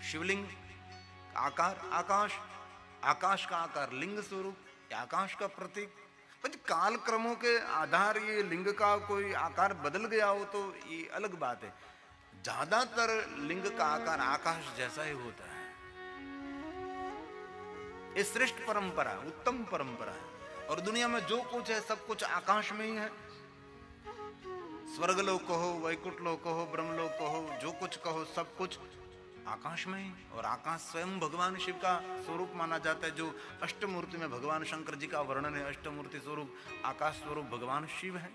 शिवलिंग आकार आकाश, आकाश का आकार लिंग स्वरूप, आकाश का प्रतीक। काल क्रमों के आधार ये लिंग का कोई आकार बदल गया हो तो ये अलग बात है। ज्यादातर लिंग का आकार आकाश जैसा ही होता है। ये श्रेष्ठ परंपरा, उत्तम परंपरा है। और दुनिया में जो कुछ है सब कुछ आकाश में ही है। स्वर्गलोक कहो, वैकुंठ लोक कहो, ब्रह्मलोक कहो, जो कुछ कहो सब कुछ आकाश में ही। और आकाश स्वयं भगवान शिव का स्वरूप माना जाता है। जो अष्टमूर्ति में भगवान शंकर जी का वर्णन है, अष्टमूर्ति स्वरूप आकाश स्वरूप भगवान शिव है।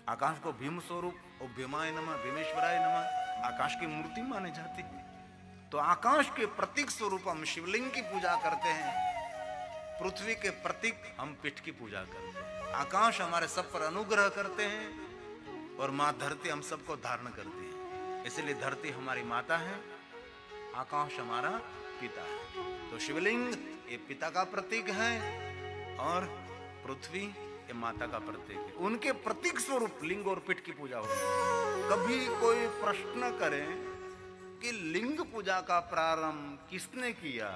आकाश को भीम स्वरूप और भीमाय नमः, भीमेश्वराय नमः आकाश की मूर्ति मानी जाती है। तो आकाश के प्रतीक स्वरूप हम शिवलिंग की पूजा करते हैं। पृथ्वी के प्रतीक हम पीठ की पूजा करते हैं। आकाश हमारे सब पर अनुग्रह करते हैं और माँ धरती हम सबको धारण करती है। इसलिए धरती हमारी माता है, आकाश हमारा पिता है। तो शिवलिंग ये पिता का प्रतीक है और पृथ्वी ये माता का प्रतीक है। उनके प्रतीक स्वरूप लिंग और पीठ की पूजा होती है। कभी कोई प्रश्न करे कि लिंग पूजा का प्रारंभ किसने किया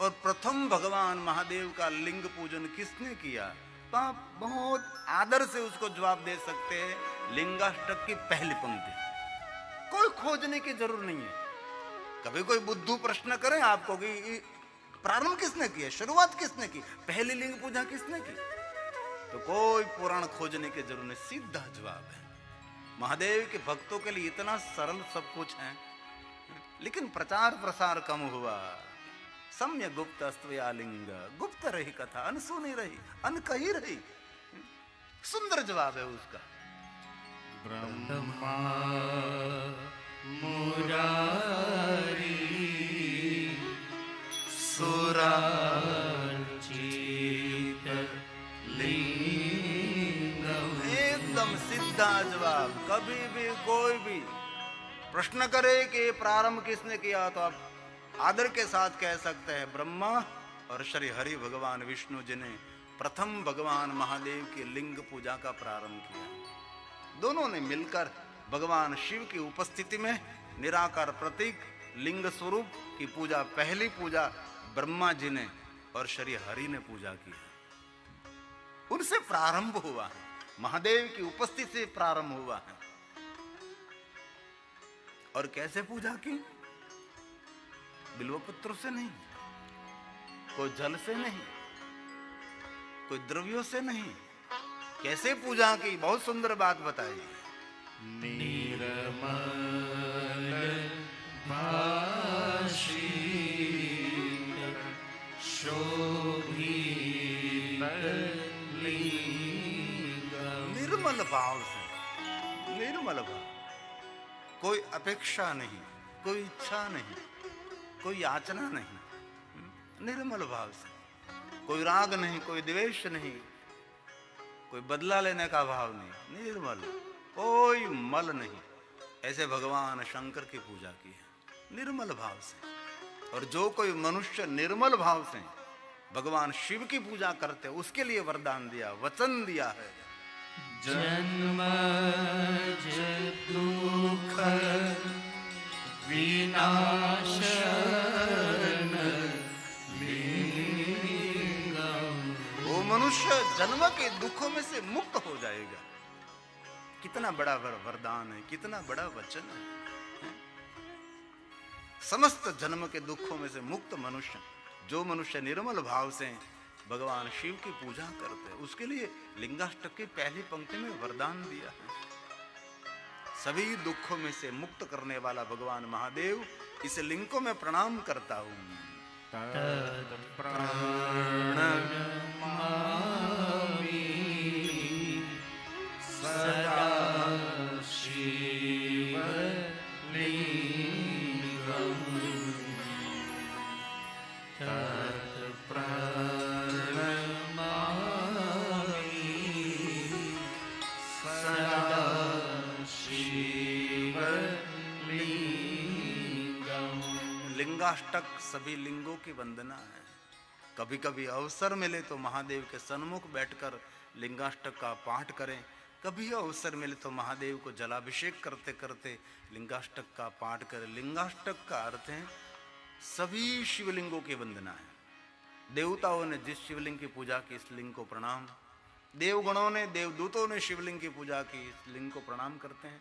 और प्रथम भगवान महादेव का लिंग पूजन किसने किया, तो आप बहुत आदर से उसको जवाब दे सकते हैं, लिंगाष्टक की पहली पंक्ति। कोई खोजने की जरूरत नहीं है। कभी कोई बुद्धू प्रश्न करे आपको कि प्रारंभ किसने किया, शुरुआत किसने की, पहली लिंग पूजा किसने की, तो कोई पुराण खोजने की जरूरत नहीं, सीधा जवाब है। महादेव के भक्तों के लिए इतना सरल सब कुछ है, लेकिन प्रचार प्रसार कम हुआ। सम्य गुप्त अस्त्वया लिंग, गुप्त रही कथा, अनसुनी रही, अनकही रही। सुंदर जवाब है उसका। ब्रह्मा मुरारी सुरार्चित लिंगम। एकदम सीधा जवाब। कभी भी कोई भी प्रश्न करे कि प्रारंभ किसने किया, तो आप आदर के साथ कह सकते हैं ब्रह्मा और श्री हरि भगवान विष्णु जी ने प्रथम भगवान महादेव की लिंग पूजा का प्रारंभ किया। दोनों ने मिलकर भगवान शिव की उपस्थिति में निराकार प्रतीक लिंग स्वरूप की पूजा, पहली पूजा ब्रह्मा जी ने और श्री हरि ने पूजा की है। उनसे प्रारंभ हुआ है, महादेव की उपस्थिति से प्रारंभ हुआ है। और कैसे पूजा की? बिल्वपत्रों से नहीं, कोई जल से नहीं, कोई द्रव्यों से नहीं। कैसे पूजा की? बहुत सुंदर बात बताई। निर्मल भाषित शोभित लिंगम। निर्मल भाव से, निर्मल भाव, कोई अपेक्षा नहीं, कोई इच्छा नहीं, कोई याचना नहीं, निर्मल भाव से। कोई राग नहीं, कोई द्वेष नहीं, कोई बदला लेने का भाव नहीं, निर्मल, कोई मल नहीं। ऐसे भगवान शंकर की पूजा की है निर्मल भाव से। और जो कोई मनुष्य निर्मल भाव से भगवान शिव की पूजा करते, उसके लिए वरदान दिया, वचन दिया है, जन्म दुख विनाशन लिंगम। वो मनुष्य जन्म के दुखों में से मुक्त हो जाएगा। कितना बड़ा वरदान है, कितना बड़ा वचन है। समस्त जन्म के दुखों में से मुक्त मनुष्य, जो मनुष्य निर्मल भाव से भगवान शिव की पूजा करते हैं, उसके लिए लिंगाष्टक की पहली पंक्ति में वरदान दिया है। सभी दुखों में से मुक्त करने वाला भगवान महादेव, इस लिंग को मैं प्रणाम करता हूं। सदा शिव लिंगम सदा शिव लिंगम। लिंगाष्टक सभी लिंगों की वंदना है। कभी कभी अवसर मिले तो महादेव के सन्मुख बैठकर लिंगाष्टक का पाठ करें। कभी अवसर मिले तो महादेव को जलाभिषेक करते करते लिंगाष्टक का पाठ करें। लिंगाष्टक का अर्थ है सभी शिवलिंगों की वंदना है। देवताओं ने जिस शिवलिंग की पूजा की इस लिंग को प्रणाम, देवगणों ने देवदूतों ने शिवलिंग की पूजा की इस लिंग को प्रणाम करते हैं,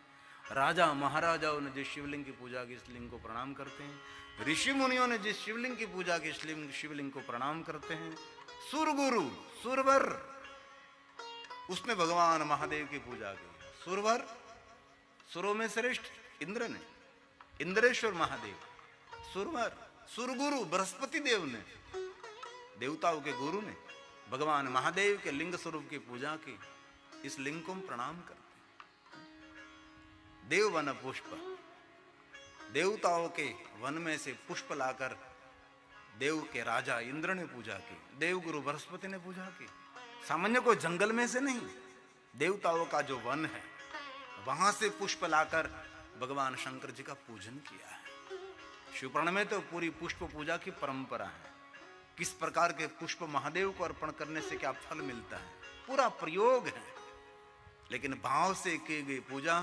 राजा महाराजाओं ने जिस शिवलिंग की पूजा की इस लिंग को प्रणाम करते हैं, ऋषि मुनियों ने जिस शिवलिंग की पूजा की इस शिवलिंग को प्रणाम करते हैं, सुरगुरु सुरवर उसने भगवान महादेव की पूजा की। सुरवर सुरों में श्रेष्ठ इंद्र ने, इंद्रेश्वर महादेव, सुरवर सुरगुरु बृहस्पति देव ने, देवताओं के गुरु ने भगवान महादेव के लिंग स्वरूप की पूजा की। इस लिंग को हम प्रणाम करते हैं। देववन पुष्प, देवताओं के वन में से पुष्प लाकर देव के राजा इंद्र ने पूजा की, देवगुरु बृहस्पति ने पूजा की। सामान्य कोई जंगल में से नहीं, देवताओं का जो वन है वहां से पुष्प लाकर भगवान शंकर जी का पूजन किया है। शिवपुराण में तो पूरी पुष्प पूजा की परंपरा है। किस प्रकार के पुष्प महादेव को अर्पण करने से क्या फल मिलता है, पूरा प्रयोग है। लेकिन भाव से की गई पूजा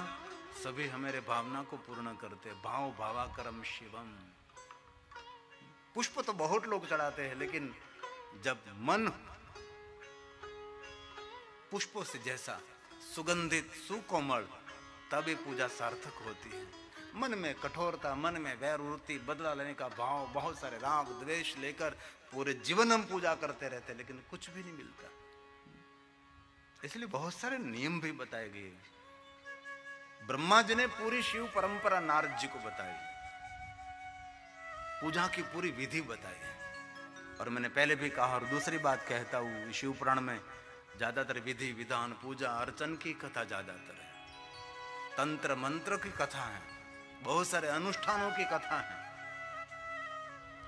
सभी हमारे भावना को पूर्ण करते। भाव भावाकरम शिवम। पुष्प तो बहुत लोग चढ़ाते हैं, लेकिन जब मन पुष्पों से जैसा सुगंधित सुकोमल, तब ये पूजा सार्थक होती है। मन में कठोरता, मन में वैरवृत्ति, बदला लेने का भाव, बहुत सारे राग द्वेष लेकर पूरे जीवन हम पूजा करते रहते, लेकिन कुछ भी नहीं मिलता। इसलिए बहुत सारे नियम भी बताए गए। ब्रह्मा जी ने पूरी शिव परंपरा नारद जी को बताई, पूजा की पूरी विधि बताई। और मैंने पहले भी कहा और दूसरी बात कहता हूं, शिव पुराण में ज्यादातर विधि विधान, पूजा अर्चन की कथा ज्यादातर है, तंत्र मंत्र की कथा है, बहुत सारे अनुष्ठानों की कथा है।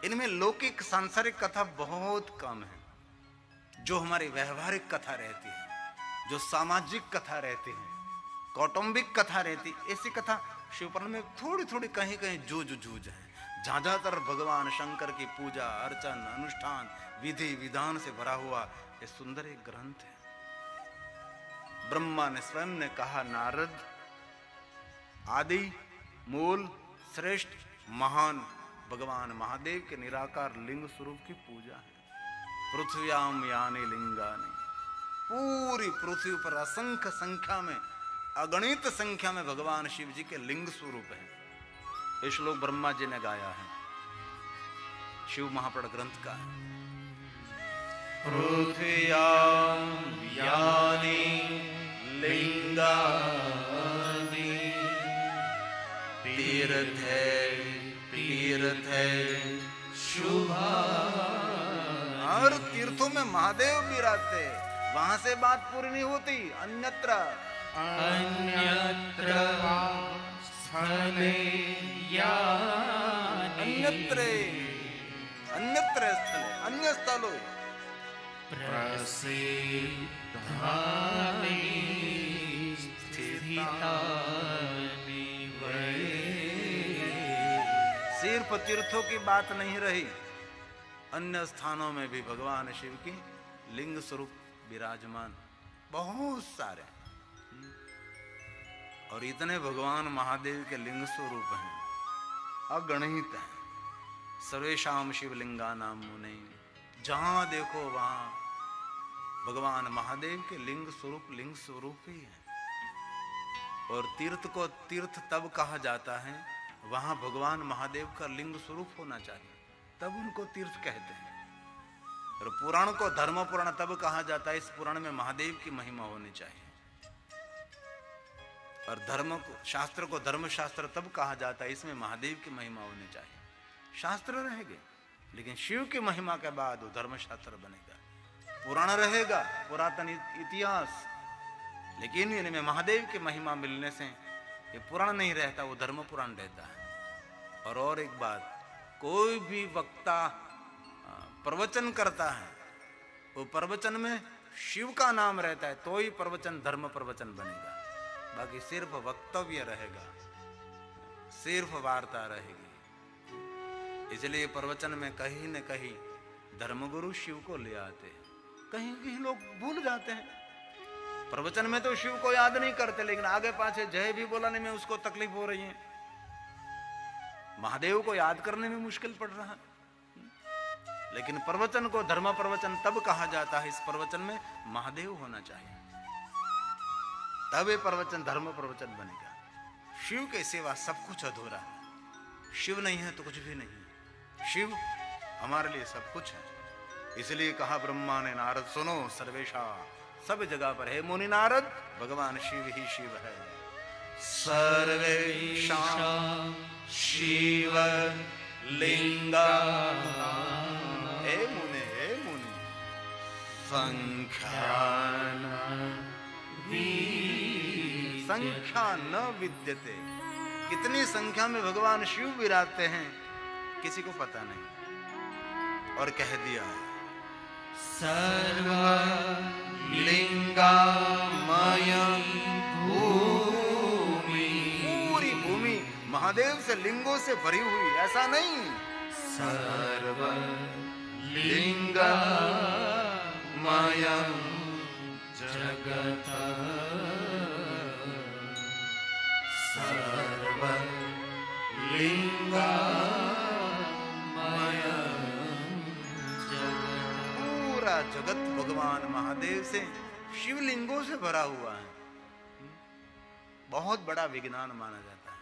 इनमें लौकिक सांसारिक कथा बहुत कम है। जो हमारी व्यवहारिक कथा रहती है, जो सामाजिक कथा रहती है, कौटुंबिक कथा रहती, ऐसी कथा शिवपुराण में थोड़ी थोड़ी कहीं कहीं जूझ है। ज्यादातर भगवान शंकर की पूजा अर्चन अनुष्ठान विधि विधान से भरा हुआ ये सुंदर एक ग्रंथ है। ब्रह्मा ने स्वयं ने कहा, नारद आदि मूल श्रेष्ठ महान भगवान महादेव के निराकार लिंग स्वरूप की पूजा है। पृथ्व्याम यानि लिंगानि, पूरी पृथ्वी पर असंख्य संख्या में, अगणित संख्या में भगवान शिव जी के लिंग स्वरूप है। ये श्लोक ब्रह्मा जी ने गाया है, शिव महापुराण ग्रंथ का है। पृथ्व्याम यानि लिंगानि तीर्थ शुभा। हर तीर्थों में महादेव विराजते, वहां से बात पूरी नहीं होती। अन्यत्र स्थले अन्यत्र स्थले अन्य स्थलों प्रसिद्धानि सिर्फ तीर्थों की बात नहीं रही, अन्य स्थानों में भी भगवान शिव की लिंग स्वरूप विराजमान बहुत सारे। और इतने भगवान महादेव के लिंग स्वरूप हैं, अगणित हैं। सर्वेशाम शिवलिंगानां मुने, जहां देखो वहां भगवान महादेव के लिंग स्वरूप ही है। और तीर्थ को तीर्थ तब कहा जाता है वहां भगवान महादेव का लिंग स्वरूप होना चाहिए, तब उनको तीर्थ कहते हैं। और पुराण को धर्म पुराण तब कहा जाता है, इस पुराण में महादेव की महिमा होनी चाहिए। और धर्म को, शास्त्र को धर्म शास्त्र तब कहा जाता है, इसमें महादेव की महिमा होनी चाहिए। शास्त्र रहेंगे, लेकिन शिव की महिमा के बाद वो धर्म शास्त्र बनेगा। पुराण रहेगा, पुरातन इतिहास, लेकिन इनमें महादेव की महिमा मिलने से ये पुराण नहीं रहता, वो धर्म पुराण रहता है। और एक बात, कोई भी वक्ता प्रवचन करता है, वो प्रवचन में शिव का नाम रहता है तो ही प्रवचन धर्म प्रवचन बनेगा। बाकी सिर्फ वक्तव्य रहेगा, सिर्फ वार्ता रहेगी। इसलिए प्रवचन में कहीं न कहीं धर्मगुरु शिव को ले आते हैं, कहीं कहीं लोग भूल जाते हैं। प्रवचन में तो शिव को याद नहीं करते, लेकिन आगे पाछे जय भी बोलाने में उसको तकलीफ हो रही है। महादेव को याद करने में मुश्किल पड़ रहा है। लेकिन प्रवचन को धर्म प्रवचन तब कहा जाता है, इस प्रवचन में महादेव होना चाहिए, तब ये प्रवचन धर्म प्रवचन बनेगा। शिव के सिवा सब कुछ अधूरा है। शिव नहीं है तो कुछ भी नहीं है। शिव हमारे लिए सब कुछ है। इसलिए कहा ब्रह्मा ने नारद सुनो सर्वेशा, सब जगह पर है मुनि नारद, भगवान शिव ही शिव है। सर्वेशा शिव लिंगा, हे मुने संख्या न विद्यते, कितनी संख्या में भगवान शिव विराजते हैं किसी को पता नहीं। और कह दिया सर्व लिंगामय भूमि, पूरी भूमि महादेव से लिंगों से भरी हुई, ऐसा नहीं। सर्व लिंगामय जगत, सर्व लिंगामय जगत, पूरा जगत भगवान महादेव से शिवलिंगों से भरा हुआ है। बहुत बड़ा विज्ञान माना जाता है।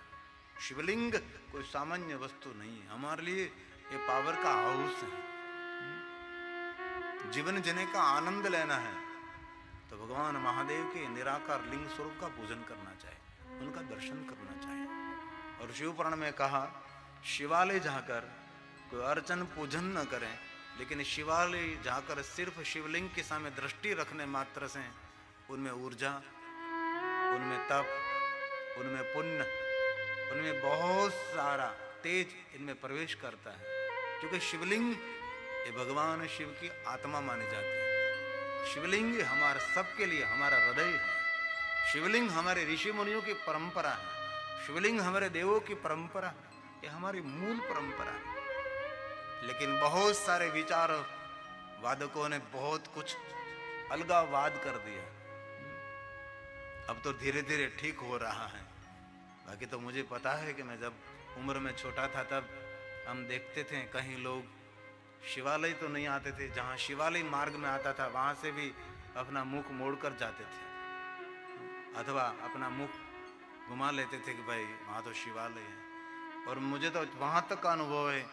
शिवलिंग कोई सामान्य वस्तु नहीं है, हमारे लिए ये पावर का हाउस है। जीवन जीने का आनंद लेना है तो भगवान महादेव के निराकार लिंग स्वरूप का पूजन करना चाहिए, उनका दर्शन करना चाहिए। और शिव पुराण में कहा शिवालय जाकर कोई अर्चन पूजन न करें, लेकिन शिवालय जाकर सिर्फ शिवलिंग के सामने दृष्टि रखने मात्र से उनमें ऊर्जा, उनमें तप, उनमें पुण्य, उनमें बहुत सारा तेज इनमें प्रवेश करता है। क्योंकि शिवलिंग ये भगवान शिव की आत्मा माने जाते हैं। शिवलिंग हमारे सबके लिए हमारा हृदय है। शिवलिंग हमारे ऋषि मुनियों की परंपरा है। शिवलिंग हमारे देवों की परंपरा है, ये हमारी मूल परंपरा है। लेकिन बहुत सारे विचार वादकों ने बहुत कुछ अलगावाद कर दिया। अब तो धीरे धीरे ठीक हो रहा है। बाकी तो मुझे पता है कि मैं जब उम्र में छोटा था तब हम देखते थे कहीं लोग शिवालय तो नहीं आते थे, जहाँ शिवालय मार्ग में आता था वहाँ से भी अपना मुख मोड़कर जाते थे, अथवा अपना मुख घुमा लेते थे कि भाई वहाँ तो शिवालय है। और मुझे तो वहाँ तक का अनुभव है,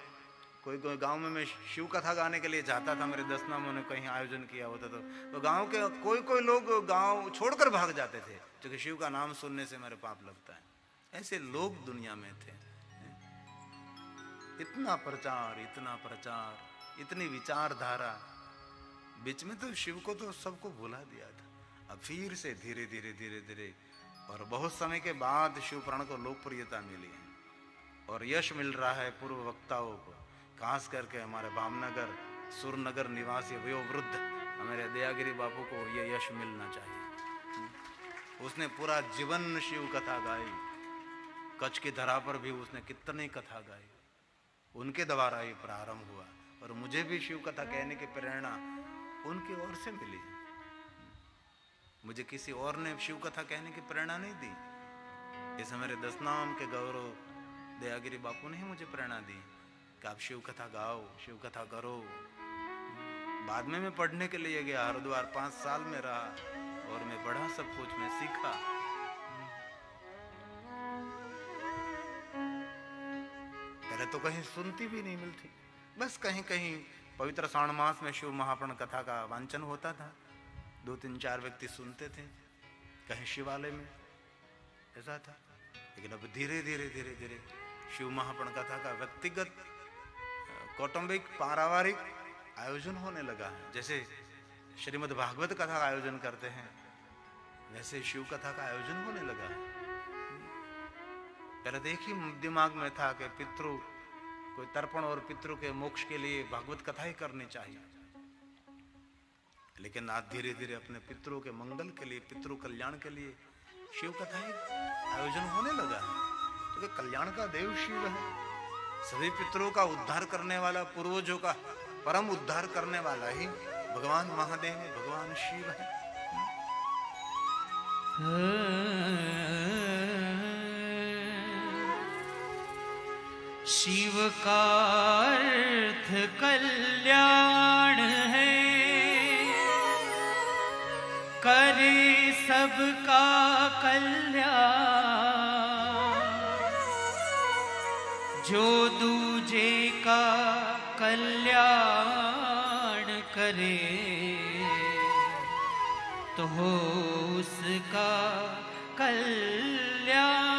कोई कोई गांव में मैं शिव कथा गाने के लिए जाता था, मेरे दसनामों ने कहीं आयोजन किया होता तो गांव के कोई कोई लोग गांव छोड़कर भाग जाते थे, क्योंकि शिव का नाम सुनने से मेरे पाप लगता है। ऐसे लोग दुनिया में थे। इतना प्रचार, इतनी विचारधारा, बीच में तो शिव को तो सबको भुला दिया था। अब फिर से धीरे धीरे और बहुत समय के बाद शिव पुराण को लोकप्रियता मिली है और यश मिल रहा है पूर्व वक्ताओं को, खास करके हमारे भामनगर सुरनगर निवासी वयोवृद्ध हमारे दयागिरी बापू को ये यश मिलना चाहिए। उसने पूरा जीवन शिव कथा गाई। कच्छ की धरा पर भी उसने कितनी कथा गाई, उनके द्वारा ये प्रारंभ हुआ। और मुझे भी शिव कथा कहने की प्रेरणा उनकी ओर से मिली। मुझे किसी और ने शिव कथा कहने की प्रेरणा नहीं दी। इस हमारे दसनाम के गौरव दयागिरी बापू ने ही मुझे प्रेरणा दी कि आप शिव कथा गाओ, शिव कथा करो। बाद में मैं पढ़ने के लिए गया, हरिद्वार 5 साल में रहा और मैं पढ़ा, सब कुछ मैं सीखा। पहले तो कहीं सुनती भी नहीं मिलती, बस कहीं कहीं पवित्र श्रावण मास में शिव महापुराण कथा का वांचन होता था, 2-3-4 व्यक्ति सुनते थे कहीं शिवालय में, ऐसा था। लेकिन अब धीरे धीरे शिव महापुराण कथा का व्यक्तिगत कौटुंबिक पारिवारिक आयोजन होने लगा है। जैसे श्रीमद् भागवत कथा का आयोजन करते हैं वैसे शिव कथा का आयोजन होने लगा है। पहले देखिए दिमाग में था कि पितृ कोई तर्पण और पितृ के मोक्ष के लिए भागवत कथा ही करनी चाहिए, लेकिन आज धीरे धीरे अपने पितरों के मंगल के लिए, पितृ कल्याण के लिए शिव कथा ही आयोजन होने लगा है। क्योंकि कल्याण का देव शिव है, सभी पितरों का उद्धार करने वाला, पूर्वजों का परम उद्धार करने वाला ही भगवान महादेव है, भगवान शिव है। शिव का अर्थ कल्याण है, करे सबका कल्याण। जो दूजे का कल्याण करे तो हो उसका कल्याण।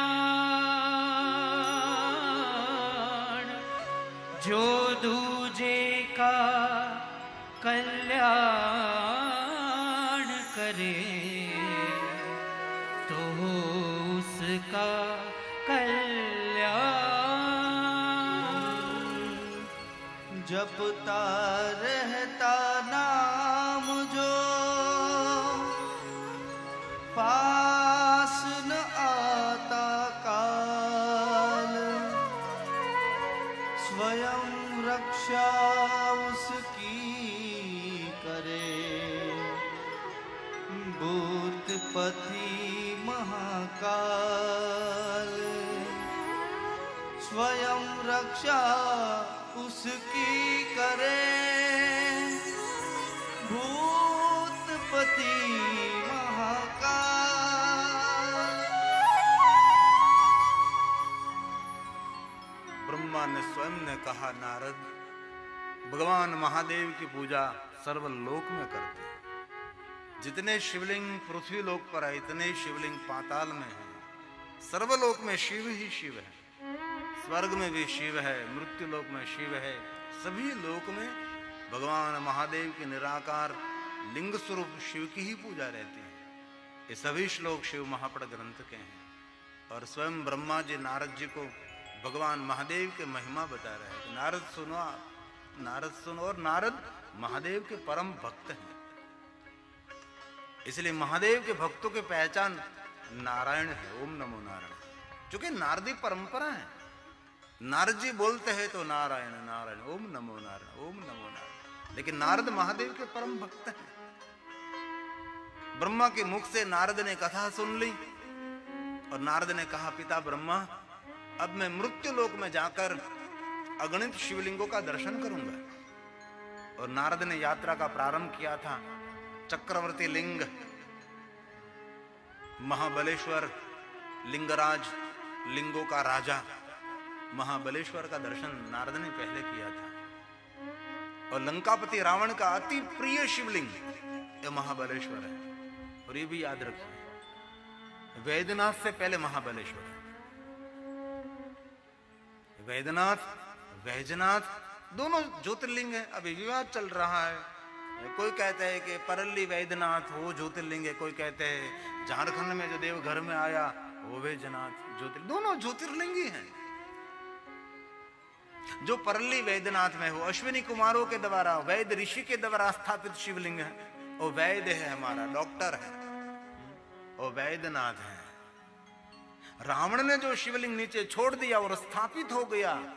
जो दूजे का कल्याण करे तो हो उसका कल्याण। जपता रहता नाम जो पास न आता काल, स्वयं रक्षा उसकी करे भूतपति महाकाल। स्वयं रक्षा उसकी करे भूतपति महाकाल। ब्रह्मा ने स्वयं ने कहा, नारद, भगवान महादेव की पूजा सर्वलोक में करते हैं। जितने शिवलिंग पृथ्वी लोक पर है, इतने शिवलिंग पाताल में है। सर्वलोक में शिव ही शिव है। स्वर्ग में भी शिव है, मृत्यु लोक में शिव है। सभी लोक में भगवान महादेव के निराकार लिंग स्वरूप शिव की ही पूजा रहती है। ये सभी श्लोक शिव महापड़ ग्रंथ के हैं। और स्वयं ब्रह्मा जी नारद जी को भगवान महादेव के महिमा बता रहे हैं। नारद सुनो, नारद सुनो। और नारद महादेव के परम भक्त हैं, इसलिए महादेव के भक्तों की पहचान नारायण है। ओम नमो नारायण। क्योंकि नारदी परंपरा है। नारद जी बोलते हैं तो नारायण नारायण, ओम नमो नारायण, ओम नमो नारायण। लेकिन नारद महादेव के परम भक्त हैं। ब्रह्मा के मुख से नारद ने कथा सुन ली और नारद ने कहा, पिता ब्रह्मा, अब मैं मृत्यु लोक में जाकर अगणित शिवलिंगों का दर्शन करूंगा। और नारद ने यात्रा का प्रारंभ किया था। चक्रवर्ती लिंग, महाबलेश्वर, लिंगराज, लिंगों का राजा महाबलेश्वर का दर्शन नारद ने पहले किया था। और लंकापति रावण का अति प्रिय शिवलिंग यह महाबलेश्वर है। और ये भी याद रखिए, वैद्यनाथ से पहले महाबलेश्वर है। वैद्यनाथ, वैजनाथ दोनों ज्योतिर्लिंग है। अभी विवाद चल रहा है। कोई कहते हैं कि परल्ली वैद्यनाथ वो ज्योतिर्लिंग है, कोई कहते हैं झारखंड में जो देवघर में आया वो वैजनाथ ज्योतिर्लिंग। दोनों ज्योतिर्लिंग ही हैं। जो परल्ली वैद्यनाथ में हो, अश्विनी कुमारों के द्वारा, वैद्य ऋषि के द्वारा स्थापित शिवलिंग है। वो वैद्य है, हमारा डॉक्टर है, वो वैद्यनाथ है। रावण ने जो शिवलिंग नीचे छोड़ दिया और स्थापित हो गया,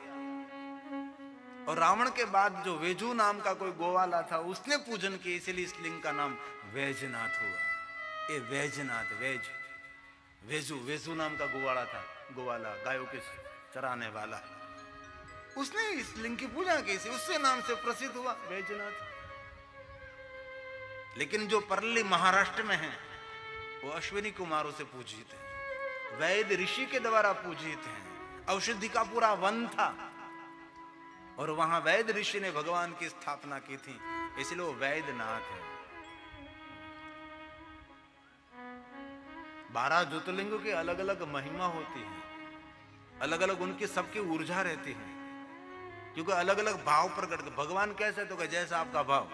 और रावण के बाद जो वेजू नाम का कोई गोवाला था उसने पूजन किया, इसलिए इस लिंग का नाम वैजनाथ हुआ। ये वैजनाथ, वेज, वेजू, वेजू नाम का गोवाला था, गोवाला गायों के चराने वाला, उसने इस लिंग की पूजा की, उससे नाम से प्रसिद्ध हुआ वैजनाथ। लेकिन जो परली महाराष्ट्र में है वो अश्विनी कुमारों से पूजित है, वैद्य ऋषि के द्वारा पूजित है। औषधि का पूरा वन था और वहां वैद्य ऋषि ने भगवान की स्थापना की थी, इसलिए वो वैद्यनाथ है। 12 ज्योतिर्लिंगों की अलग अलग महिमा होती है, अलग अलग उनकी सबकी ऊर्जा रहती है, क्योंकि अलग अलग भाव प्रकट। भगवान कैसे, तो जैसा आपका भाव।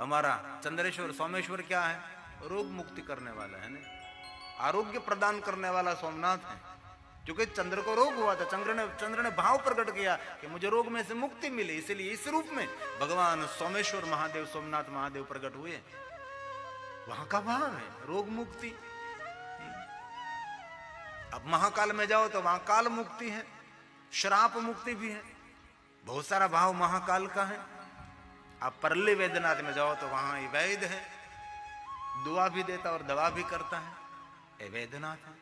हमारा चंद्रेश्वर सोमेश्वर क्या है? रोग मुक्ति करने वाला है ना, आरोग्य प्रदान करने वाला सोमनाथ है। क्योंकि चंद्र को रोग हुआ था, चंद्र ने भाव प्रकट किया कि मुझे रोग में से मुक्ति मिले, इसलिए इस रूप में भगवान सोमेश्वर महादेव, सोमनाथ महादेव प्रकट हुए। वहां का भाव है रोग मुक्ति। अब महाकाल में जाओ तो वहां काल मुक्ति है, श्राप मुक्ति भी है, बहुत सारा भाव महाकाल का है। आप परली वैद्यनाथ में जाओ तो वहां ये वैद्य है, दुआ भी देता और दवा भी करता है, ये वैद्यनाथ है।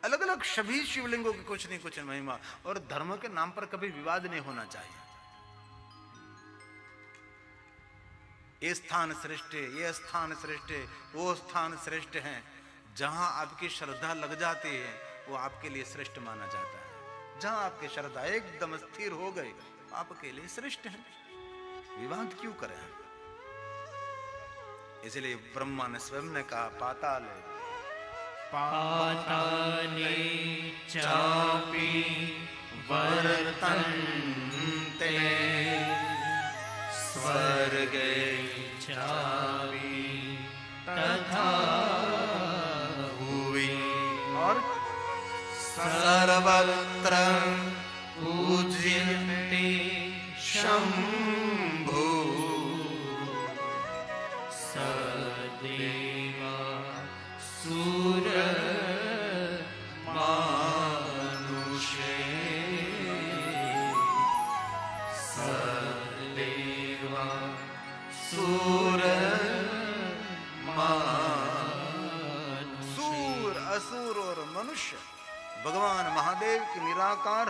अलग अलग सभी शिवलिंगों की कुछ नहीं कुछ महिमा, और धर्म के नाम पर कभी विवाद नहीं होना चाहिए। ये स्थान श्रेष्ठ है, ये स्थान श्रेष्ठ है, वो स्थान श्रेष्ठ है। जहां आपकी श्रद्धा लग जाती है वो आपके लिए श्रेष्ठ माना जाता है। जहां आपकी श्रद्धा एकदम स्थिर हो गई आपके लिए श्रेष्ठ है। विवाद क्यों करें? इसलिए ब्रह्मा ने स्वयं ने कहा पाताल पाताले चापि वर्तन्ते स्वर्गे चापि तथा भुवि और सर्वत्र पूज्यन्ते शंभु सदेवा सुर मानुषे सदेवा सूर सूर असुर और मनुष्य भगवान महादेव की निराकार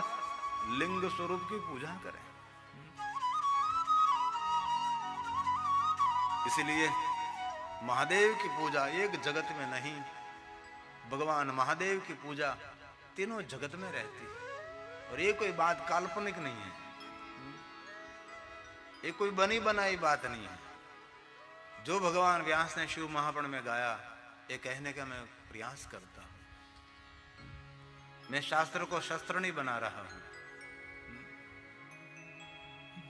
लिंग स्वरूप की पूजा करें। इसलिए महादेव की पूजा एक जगत में नहीं, भगवान महादेव की पूजा तीनों जगत में रहती है। और ये कोई बात काल्पनिक नहीं है, ये कोई बनी बनाई बात नहीं है। जो भगवान व्यास ने शिव महापुराण में गाया, ये कहने का मैं प्रयास करता हूं। मैं शास्त्र को शस्त्र नहीं बना रहा हूं,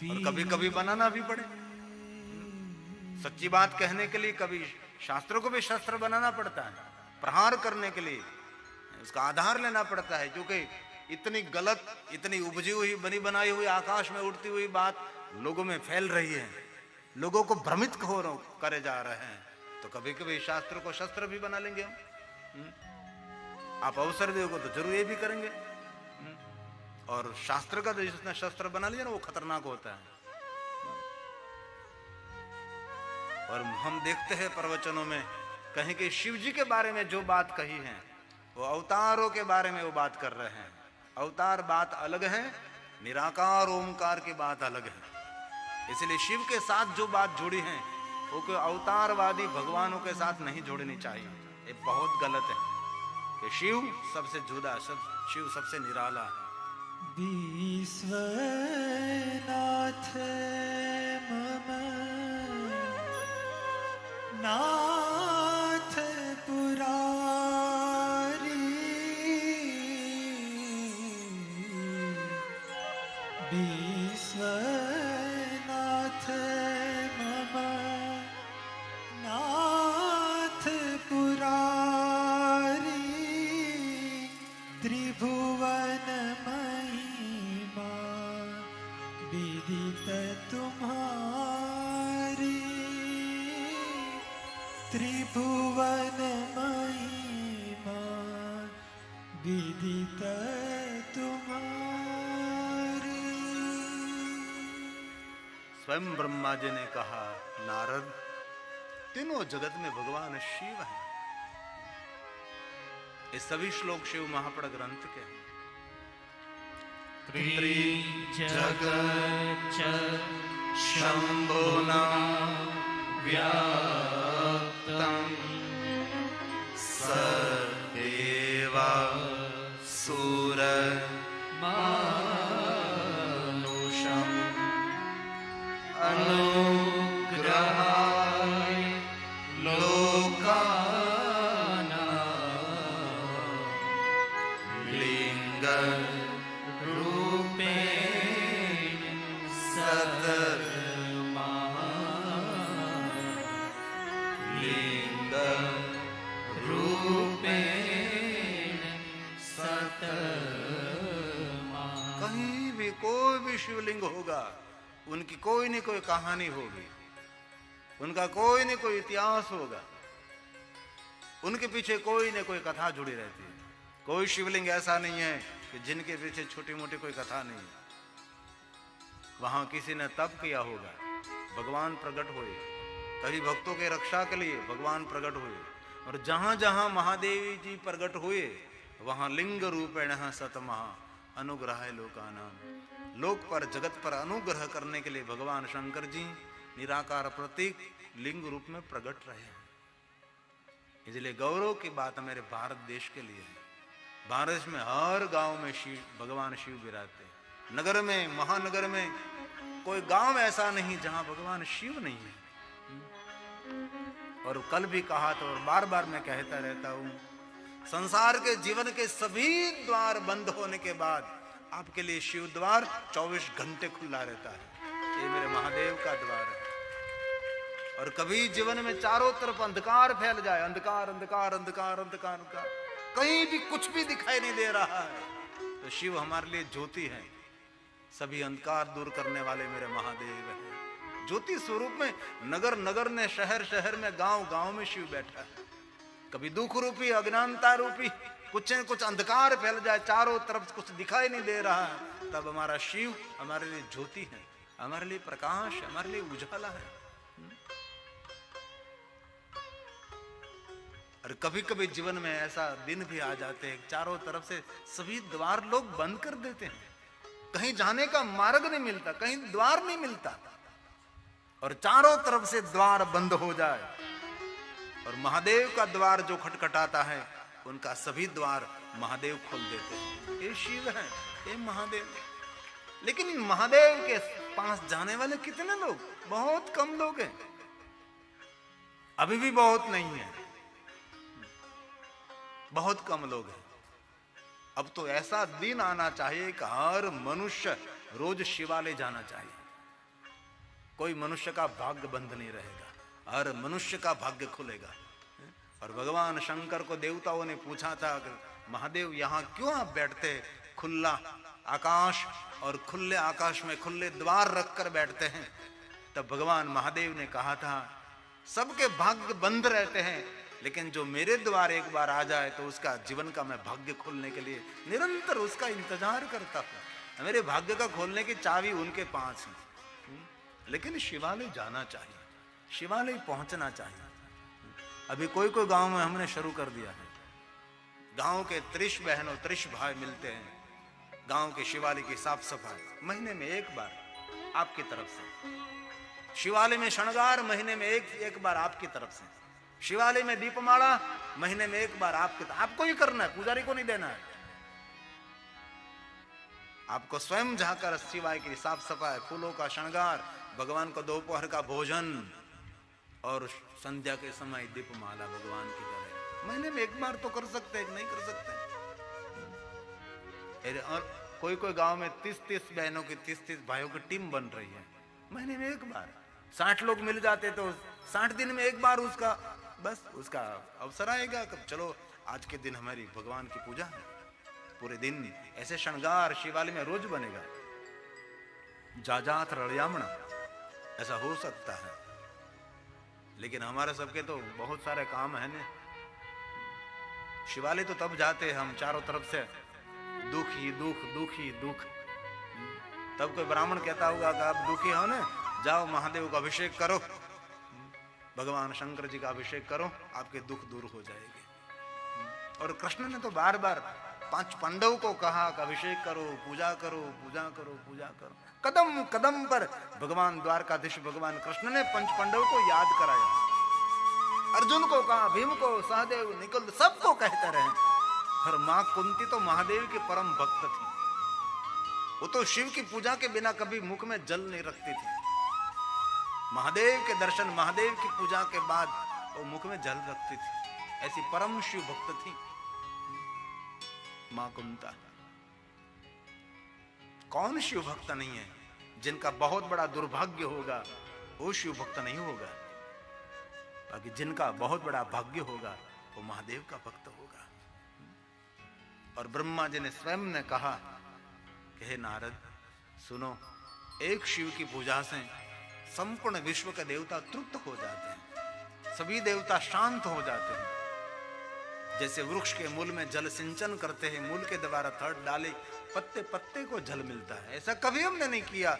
और कभी कभी बनाना भी पड़े। सच्ची बात कहने के लिए कभी शास्त्रों को भी शस्त्र बनाना पड़ता है, प्रहार करने के लिए उसका आधार लेना पड़ता है। क्योंकि इतनी गलत, इतनी उपजी हुई बनी बनाई हुई आकाश में उड़ती हुई बात लोगों में फैल रही है, लोगों को भ्रमित करे जा रहे हैं। तो कभी कभी शास्त्र को शस्त्र भी बना लेंगे हम। आप अवसर दोगे तो जरूर ये भी करेंगे। और शास्त्र का तो जिसने शस्त्र बना लिया ना वो खतरनाक होता है। और हम देखते हैं प्रवचनों में कहीं कि शिव जी के बारे में जो बात कही है वो अवतारों के बारे में वो बात कर रहे हैं। अवतार बात अलग है, निराकार ओमकार की बात अलग है। इसलिए शिव के साथ जो बात जुड़ी है वो कोई अवतारवादी भगवानों के साथ नहीं जोड़नी चाहिए। ये बहुत गलत है कि शिव सबसे जुदा, शिव सबसे निराला है। विश्वनाथ मम नाथ पुरारी विश्वनाथ मम नाथ पुरारी त्रिभुवन महिमा विदित तुम्हारी त्रिभुवन महिमा विदित तुम्हारी। स्वयं ब्रह्मा जी ने कहा नारद, तीनों जगत में भगवान शिव है। ये सभी श्लोक शिव महापुराण ग्रंथ के हैं। त्रिजगच्च शंभुना व्याप्तं सदेवा सुर मानुषम् अनुग्रहाय लोकानां लिंग रूपेण सतर्मा लिंग रूपेण सतर्मा। कहीं भी कोई भी शिवलिंग होगा, उनकी कोई न कोई कहानी होगी, उनका कोई न कोई इतिहास होगा, उनके पीछे कोई न कोई कथा जुड़ी रहती है। कोई शिवलिंग ऐसा नहीं है कि जिनके पीछे छोटी मोटी कोई कथा नहीं है। वहां किसी ने तप किया होगा, भगवान प्रकट हुए, कभी भक्तों के रक्षा के लिए भगवान प्रकट हुए। और जहां जहां महादेव जी प्रकट हुए वहां लिंग रूपेण सतमहा अनुग्रह लोकानाम। लोक पर जगत पर अनुग्रह करने के लिए भगवान शंकर जी निराकार प्रतीक लिंग रूप में प्रकट रहे हैं। इसलिए गौरव की बात मेरे भारत देश के लिए है। भारत में हर गांव में भगवान शिव विराजते हैं। नगर में, महानगर में कोई गांव ऐसा नहीं जहां भगवान शिव नहीं है। और कल भी कहा था और बार बार मैं कहता रहता हूं, संसार के जीवन के सभी द्वार बंद होने के बाद आपके लिए शिव द्वार 24 घंटे खुला रहता है। ये मेरे महादेव का द्वार है। और कभी जीवन में चारों तरफ अंधकार फैल जाए, अंधकार अंधकार अंधकार अंधकार अंधकार, कहीं भी कुछ भी दिखाई नहीं दे रहा है, तो शिव हमारे लिए ज्योति है। सभी अंधकार दूर करने वाले मेरे महादेव हैं। ज्योति स्वरूप में नगर नगर में, शहर शहर में, गांव गांव में शिव बैठा है। कभी दुख रूपी, अज्ञानता रूपी कुछ न कुछ अंधकार फैल जाए, चारों तरफ कुछ दिखाई नहीं दे रहा है, तब हमारा शिव हमारे लिए ज्योति है, हमारे लिए प्रकाश है, हमारे लिए उजाला है। और कभी कभी जीवन में ऐसा दिन भी आ जाते हैं, चारों तरफ से सभी द्वार लोग बंद कर देते हैं, कहीं जाने का मार्ग नहीं मिलता, कहीं द्वार नहीं मिलता, और चारों तरफ से द्वार बंद हो जाए और महादेव का द्वार जो खटखटाता है, उनका सभी द्वार महादेव खोल देते हैं। ये शिव है, ये महादेव। लेकिन इन महादेव के पास जाने वाले कितने लोग? बहुत कम लोग हैं, अभी भी बहुत नहीं है, बहुत कम लोग हैं। अब तो ऐसा दिन आना चाहिए कि हर मनुष्य रोज शिवालय जाना चाहिए। कोई मनुष्य का भाग्य बंद नहीं रहेगा, हर मनुष्य का भाग्य खुलेगा। और भगवान शंकर को देवताओं ने पूछा था कि महादेव यहाँ क्यों आप बैठते, खुला आकाश और खुले आकाश में खुले द्वार रखकर बैठते हैं? तब भगवान महादेव ने कहा था, सबके भाग्य बंद रहते हैं, लेकिन जो मेरे द्वार एक बार आ जाए तो उसका जीवन का मैं भाग्य खोलने के लिए निरंतर उसका इंतजार करता हूं। मेरे भाग्य का खोलने की चाबी उनके पास है। लेकिन शिवालय जाना चाहिए, शिवालय पहुंचना चाहिए। अभी कोई कोई गांव में हमने शुरू कर दिया है। गांव के 30 बहनों 30 भाई मिलते हैं, गांव के शिवालय की साफ सफाई महीने में एक बार आपकी तरफ से, शिवालय में श्रृंगार महीने में एक बार आपकी तरफ से, शिवालय में दीपमाला महीने में एक बार आपको ही करना है, पुजारी को नहीं देना है। आपको स्वयं जाकर शिवालय की साफ सफाई, फूलों का श्रृंगार, भगवान को दोपहर का भोजन और संध्या के समय दीपमाला भगवान की करें। महीने में एक बार तो कर सकते हैं, नहीं कर सकते। और कोई कोई गांव में 30-30 बहनों की 30-30 भाइयों की टीम बन रही है, महीने में एक बार 60 लोग मिल जाते तो 60 दिन में एक बार उसका बस उसका अवसर आएगा। कब चलो आज के दिन हमारी भगवान की पूजा है, पूरे दिन ऐसे श्रृंगार शिवालय में रोज बनेगा। जाजात रड़ियामणा ऐसा हो सकता है, लेकिन हमारे सबके तो बहुत सारे काम है ना। शिवालय तो तब जाते हैं हम, चारों तरफ से दुख ही दुख, दुख ही दुख। तब कोई ब्राह्मण कहता होगा कि आप दुखी हो ना, जाओ महादेव का अभिषेक करो, भगवान शंकर जी का अभिषेक करो, आपके दुख दूर हो जाएंगे। और कृष्ण ने तो बार बार 5 पांडवों को कहा कि अभिषेक करो, पूजा करो, पूजा करो, पूजा करो। कदम कदम पर भगवान द्वारकाधीश भगवान कृष्ण ने 5 पांडवों को याद कराया। अर्जुन को कहा, भीम को, सहदेव, निकुल, सबको कहते रहे। और मां कुंती तो महादेव की परम भक्त थी, वो तो शिव की पूजा के बिना कभी मुख में जल नहीं रखती थी। महादेव के दर्शन, महादेव की पूजा के बाद वो मुख में जल रखती थी, ऐसी परम शिव भक्त थी मां कुंता। कौन शिव भक्त नहीं है? जिनका बहुत बड़ा दुर्भाग्य होगा वो शिव भक्त नहीं होगा, बाकी जिनका बहुत बड़ा भाग्य होगा वो महादेव का भक्त होगा। और ब्रह्मा जी ने स्वयं ने कहा कि हे नारद सुनो, एक शिव की पूजा से संपूर्ण विश्व के देवता तृप्त हो जाते हैं, सभी देवता शांत हो जाते हैं। जैसे वृक्ष के मूल में जल सिंचन करते हैं, मूल के द्वारा थड़ डाले पत्ते पत्ते को जल मिलता है, ऐसा कभी हमने नहीं किया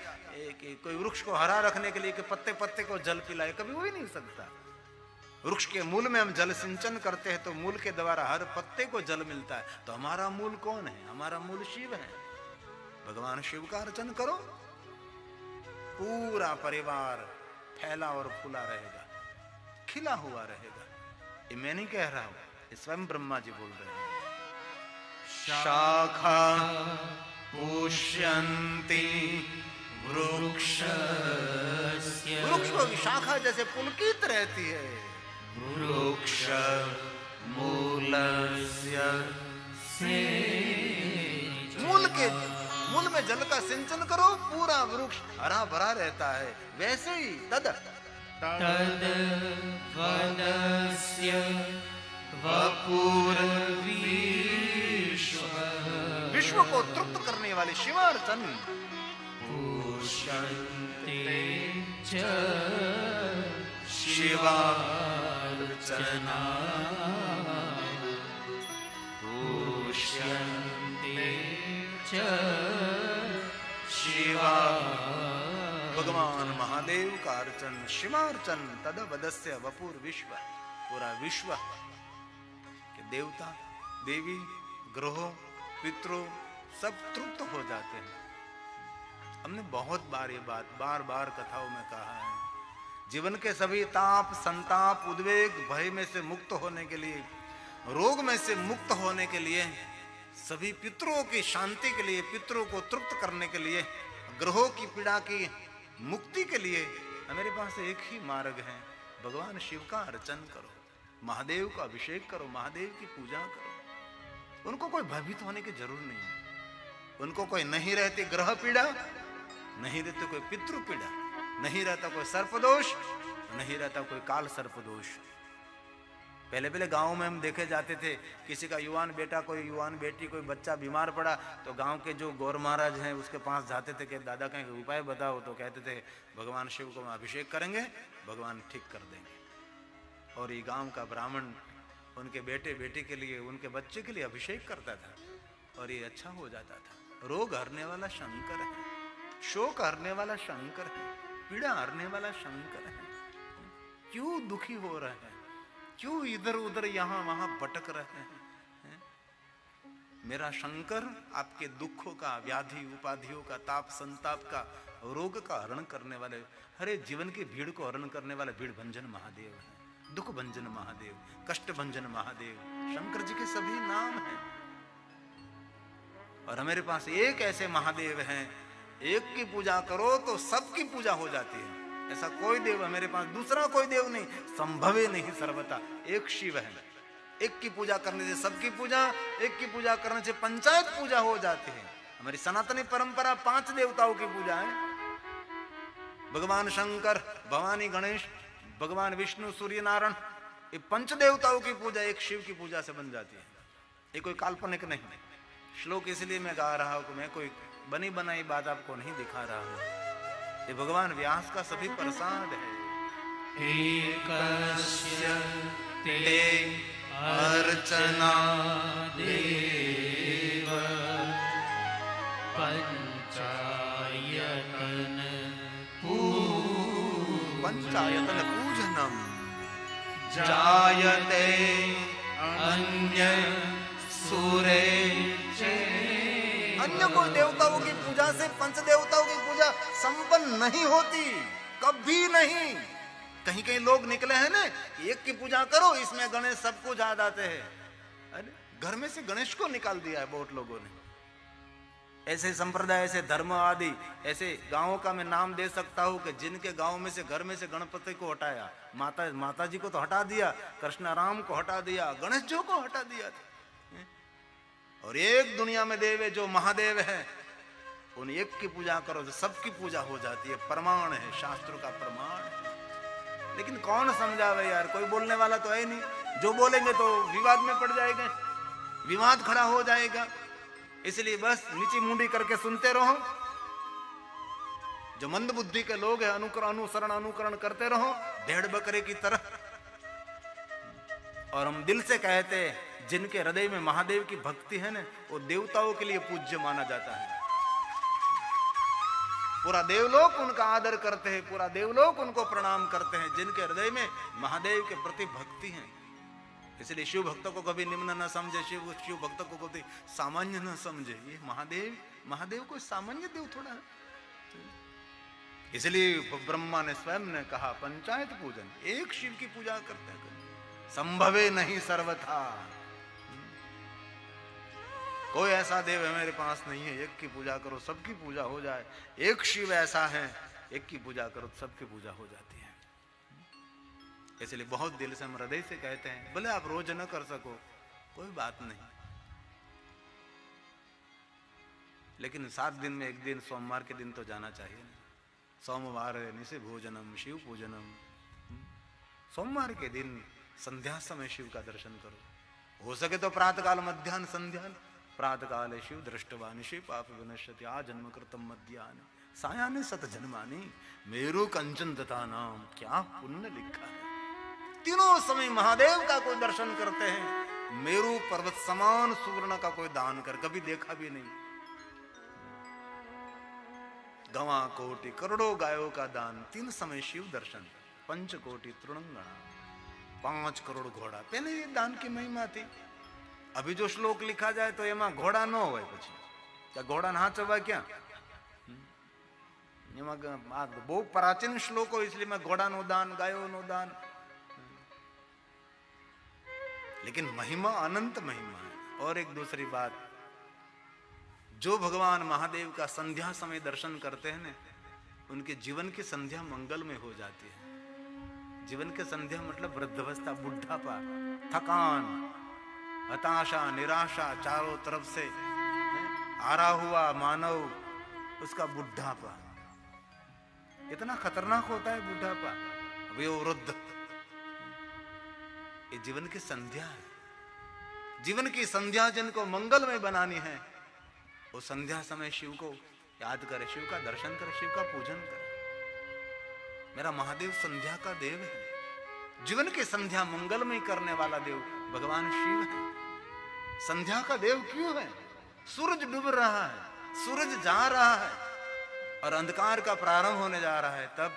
कि कोई वृक्ष को हरा रखने के लिए कि पत्ते पत्ते को जल पिलाए, कभी हो ही नहीं सकता। वृक्ष के मूल में हम जल सिंचन करते हैं तो मूल के द्वारा हर पत्ते को जल मिलता है। तो हमारा मूल कौन है? हमारा मूल शिव है। भगवान शिव का अर्चन करो, पूरा परिवार फैला और फूला रहेगा, खिला हुआ रहेगा। ये मैं नहीं कह रहा हूं, ये स्वयं ब्रह्मा जी बोल रहे हैं। शाखा पुष्यन्ति वृक्ष, वृक्ष की शाखा जैसे पुलकित रहती है। वृक्ष मूलस्य, मूल में जल का सिंचन करो, पूरा वृक्ष हरा भरा रहता है। वैसे ही तद वनस्य वपुर्विश्व, विश्व को तृप्त करने वाले शिवार्चन। पुष्यन्ते च शिवार्चना, पुष्यन्ते च शिवा, भगवान महादेव का अर्चन, शिवार्चन। तद वदस्य वपुर विश्व, पूरा विश्व के देवता देवी ग्रहों पितरों सब तृप्त हो जाते हैं। हमने बहुत बार ये बात बार बार कथाओं में कहा है। जीवन के सभी ताप संताप उद्वेग भय में से मुक्त होने के लिए, रोग में से मुक्त होने के लिए, सभी पितरों की शांति के लिए, पितरों को तृप्त करने के लिए, ग्रहों की पीड़ा की मुक्ति के लिए हमारे पास एक ही मार्ग है। भगवान शिव का अर्चन करो, महादेव का अभिषेक करो, महादेव की पूजा करो। उनको कोई भयभीत होने की जरूरत नहीं है। उनको कोई नहीं रहती ग्रह पीड़ा, नहीं रहती कोई पितृ पीड़ा, नहीं रहता कोई सर्पदोष, नहीं रहता कोई काल सर्पदोष। पहले पहले गांव में हम देखे जाते थे, किसी का युवान बेटा, कोई युवान बेटी, कोई बच्चा बीमार पड़ा तो गांव के जो गौर महाराज हैं उसके पास जाते थे कि दादा कहीं उपाय बताओ। तो कहते थे भगवान शिव को हम अभिषेक करेंगे, भगवान ठीक कर देंगे। और ये गांव का ब्राह्मण उनके बेटे बेटी के लिए, उनके बच्चे के लिए अभिषेक करता था और ये अच्छा हो जाता था। रोग हरने वाला शंकर है, शोक हरने वाला शंकर है, पीड़ा हरने वाला शंकर है। क्यों दुखी हो रहे हैं? क्यों इधर उधर यहां वहां भटक रहे हैं? मेरा शंकर आपके दुखों का, व्याधि उपाधियों का, ताप संताप का, रोग का हरण करने वाले, हरे जीवन की भीड़ को हरण करने वाले भीड़ भंजन महादेव है, दुख भंजन महादेव, कष्ट भंजन महादेव। शंकर जी के सभी नाम हैं। और हमारे पास एक ऐसे महादेव हैं, एक की पूजा करो तो सबकी पूजा हो जाती है। ऐसा कोई देव हमारे पास, दूसरा कोई देव नहीं, संभव ही नहीं सर्वथा। एक शिव है। एक की पूजा करने से सबकी पूजा, एक की पूजा करने से पंचायत पूजा हो जाती है। हमारी सनातनी परंपरा 5 देवताओं की पूजा है। भगवान शंकर, भवानी गणेश, भगवान विष्णु, सूर्य नारायण, ये 5 देवताओं की पूजा एक शिव की पूजा से बन जाती है। ये कोई काल्पनिक नहीं। श्लोक इसलिए मैं गा रहा हूं कि मैं कोई बनी बनाई बात आपको नहीं दिखा रहा हूं। ये भगवान व्यास का सभी प्रसाद है। एकस्य ते अर्चना देव पंचायतन पंचायतन पूजनम जायते अन्य सुरे चे। अन्य कोई देवताओं की पूजा से पंच देवताओं की पूजा संपन्न नहीं होती, कभी नहीं। कहीं कहीं लोग निकले हैं ना, एक की पूजा करो इसमें गणेश सब कुछ आ जाते हैं। अरे घर में से गणेश को निकाल दिया है बहुत लोगों ने। ऐसे संप्रदाय, ऐसे धर्म आदि, ऐसे गांवों का मैं नाम दे सकता हूं कि जिनके गांव में से, घर में से गणपति को हटाया, माता जी को तो हटा दिया, कृष्ण राम को हटा दिया, गणेश जी को हटा दिया था। और एक दुनिया में देव है जो महादेव है, उन एक की पूजा करो तो सबकी पूजा हो जाती है। प्रमाण है, शास्त्रों का प्रमाण है। लेकिन कौन समझावे यार, कोई बोलने वाला तो है नहीं। जो बोलेंगे तो विवाद में पड़ जाएंगे, विवाद खड़ा हो जाएगा। इसलिए बस नीची मुंडी करके सुनते रहो। जो मंद बुद्धि के लोग हैं, अनुकरण करते रहो भेड़ बकरे की तरह। और हम दिल से कहते हैं, जिनके हृदय में महादेव की भक्ति है ना, वो देवताओं के लिए पूज्य माना जाता है। पूरा देवलोक उनका आदर करते हैं, पूरा देवलोक उनको प्रणाम करते हैं, जिनके हृदय में महादेव के प्रति भक्ति है। इसलिए शिव भक्तों को कभी निम्न न समझे, शिव भक्तों को कभी सामान्य न समझे। ये महादेव कोई सामान्य देव थोड़ा है। इसलिए ब्रह्मा ने स्वयं ने कहा पंचायत पूजन, एक शिव की पूजा करते हैं, संभवे नहीं सर्वथा। कोई ऐसा देव है मेरे पास नहीं है, एक की पूजा करो सबकी पूजा हो जाए। एक शिव ऐसा है, एक की पूजा करो सबकी पूजा हो जाती है। इसलिए बहुत दिल से हम हृदय से कहते हैं, भले आप रोज न कर सको कोई बात नहीं, लेकिन 7 दिन में एक दिन सोमवार के दिन तो जाना चाहिए। सोमवार निशि भोजनम शिव पूजनम, सोमवार के दिन संध्या समय शिव का दर्शन करो। हो सके तो प्रातःकाल मध्याह्न संध्या, प्रातःकाले शिव दृष्टवा निशि पाप विनश्यति आ जन्म कृतम मध्याह्न सायान्ने सत जन्मानि मेरु कंचन तथा नाम। क्या पुण्य लिखा है। तीनों समय महादेव का कोई दर्शन करते हैं, मेरु पर्वत समान सुवर्ण का कोई दान कर, कभी देखा भी नहीं। गवा कोटि करोड़ों गायों का दान, 3 समय शिव दर्शन, 5 कोटि तृणंगना, 5 करोड़ घोड़ा। पहले ये दान की महिमा थी। अभी जो श्लोक लिखा जाए तो एमा घोड़ा न हो, क्या घोड़ा नाचवा क्या? बहु प्राचीन श्लोक हो, इसलिए मैं घोड़ा नो दान, गायो नो दान, लेकिन महिमा अनंत महिमा है। और एक दूसरी बात, जो भगवान महादेव का संध्या समय दर्शन करते हैं ना, उनके जीवन की संध्या मंगल में हो जाती है। जीवन के संध्या मतलब वृद्धावस्था, बुढ़ापा, थकान, हताशा, निराशा, चारों तरफ से आरा हुआ मानव, उसका बुढ़ापा इतना खतरनाक होता है बुढ़ापा, अभी वो वृद्ध। ये जीवन की संध्या है। जीवन की संध्या जिनको मंगल में बनानी है, वो संध्या समय शिव को याद करे, शिव का दर्शन करे, शिव का पूजन करे। मेरा महादेव संध्या का देव है। जीवन की संध्या मंगलमय करने वाला देव भगवान शिव है। संध्या का देव क्यों है? सूरज डूब रहा है, सूरज जा रहा है और अंधकार का प्रारंभ होने जा रहा है, तब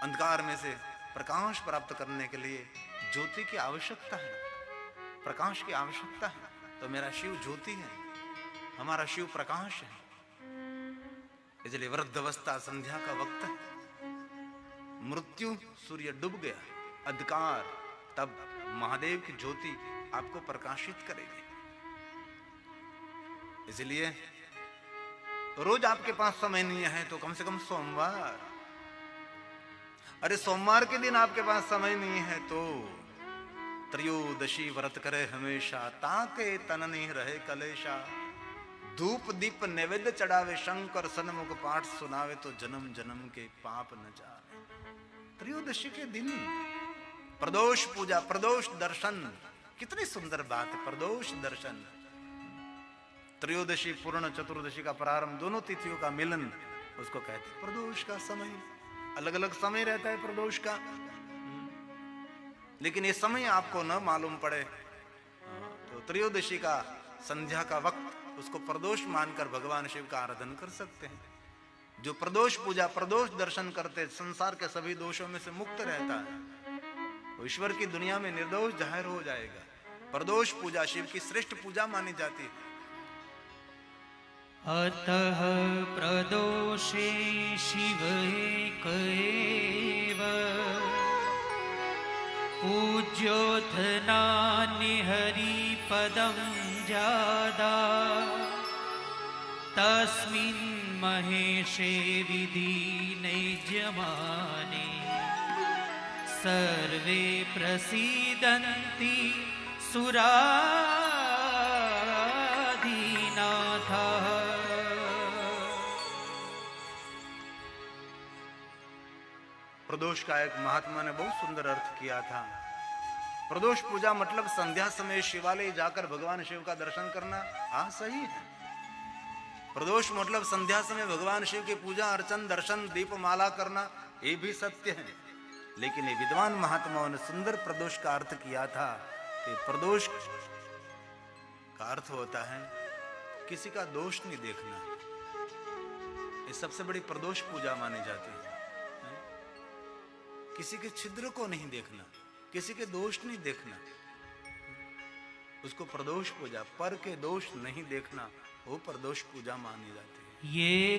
अंधकार में से प्रकाश प्राप्त करने के लिए ज्योति की आवश्यकता है, प्रकाश की आवश्यकता है। तो मेरा शिव ज्योति है, हमारा शिव प्रकाश है। इसलिए वृद्धावस्था संध्या का वक्त है। मृत्यु, सूर्य डूब गया, अंधकार, तब महादेव की ज्योति आपको प्रकाशित करेगी। इसलिए रोज आपके पास समय नहीं है तो कम से कम सोमवार, अरे सोमवार के दिन आपके पास समय नहीं है तो त्रयोदशी व्रत करे हमेशा, ताके तन नहीं रहे कलेशा। धूप दीप नैवेद्य चढ़ावे, शंकर सन्मुख पाठ सुनावे, तो जन्म जन्म के पाप न जावे। त्रयोदशी के दिन प्रदोष पूजा, प्रदोष दर्शन, कितनी सुंदर बात है प्रदोष दर्शन। त्रयोदशी पूर्ण चतुर्दशी का प्रारंभ, दोनों तिथियों का मिलन, उसको कहते हैं प्रदोष का समय। अलग अलग समय रहता है प्रदोष का, लेकिन ये समय आपको न मालूम पड़े तो त्रयोदशी का संध्या का वक्त, उसको प्रदोष मानकर भगवान शिव का आराधन कर सकते हैं। जो प्रदोष पूजा, प्रदोष दर्शन करते, संसार के सभी दोषों में से मुक्त रहता है, वो ईश्वर की दुनिया में निर्दोष जाहिर हो जाएगा। प्रदोष पूजा शिव की श्रेष्ठ पूजा मानी जाती है। अतः प्रदोषे शिव एक एव, पूज्योऽथ नान्यहरि पदं जादा। तस्मिन् महेशे विधिने यजमाने, सर्वे प्रसीदन्ति सुराधिनाथः। प्रदोष का एक महात्मा ने बहुत सुंदर अर्थ किया था। प्रदोष पूजा मतलब संध्या समय शिवालय जाकर भगवान शिव का दर्शन करना, हाँ सही है। प्रदोष मतलब संध्या समय भगवान शिव की पूजा अर्चन, दर्शन, दीपमाला करना, ये भी सत्य है। लेकिन ये विद्वान महात्माओं ने सुंदर प्रदोष का अर्थ किया था कि प्रदोष का अर्थ होता है किसी का दोष नहीं देखना। ये सबसे बड़ी प्रदोष पूजा मानी जाती है। किसी के छिद्र को नहीं देखना, किसी के दोष नहीं देखना, उसको प्रदोष पूजा, पर के दोष नहीं देखना, वो प्रदोष पूजा मानी जाती है। ये